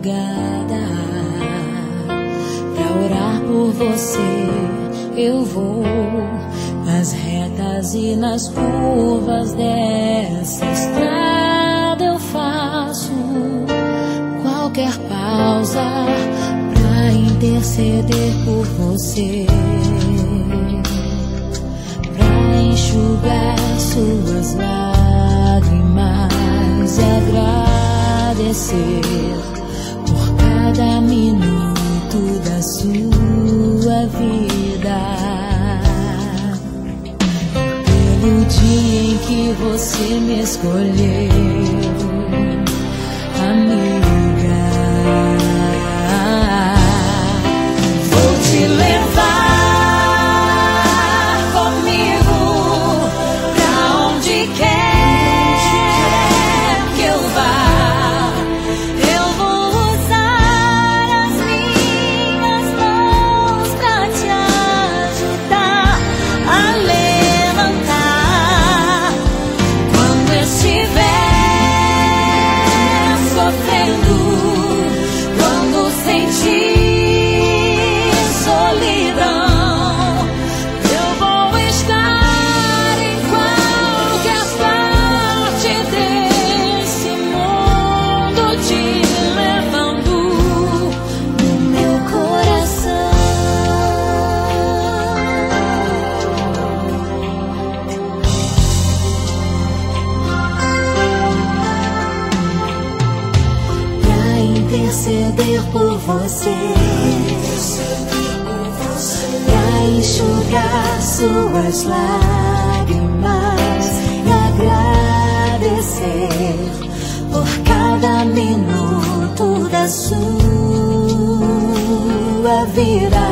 madrugada. Pra orar por você eu vou nas retas e nas curvas dessa estrada. Eu faço qualquer pausa pra interceder por você, pra enxugar suas lágrimas e agradecer por cada minuto da sua vida, pelo dia em que você me escolheu, amiga. Vou te levar comigo pra onde quer que eu vá. Eu vou usar as minhas mãos pra te ajudar a levantar quando estiver sofrendo, quando sentir solidão. Eu vou estar em qualquer parte desse mundo, te levando no meu coração. Pra interceder por você, pra enxugar suas lágrimas e agradecer por cada minuto da sua vida.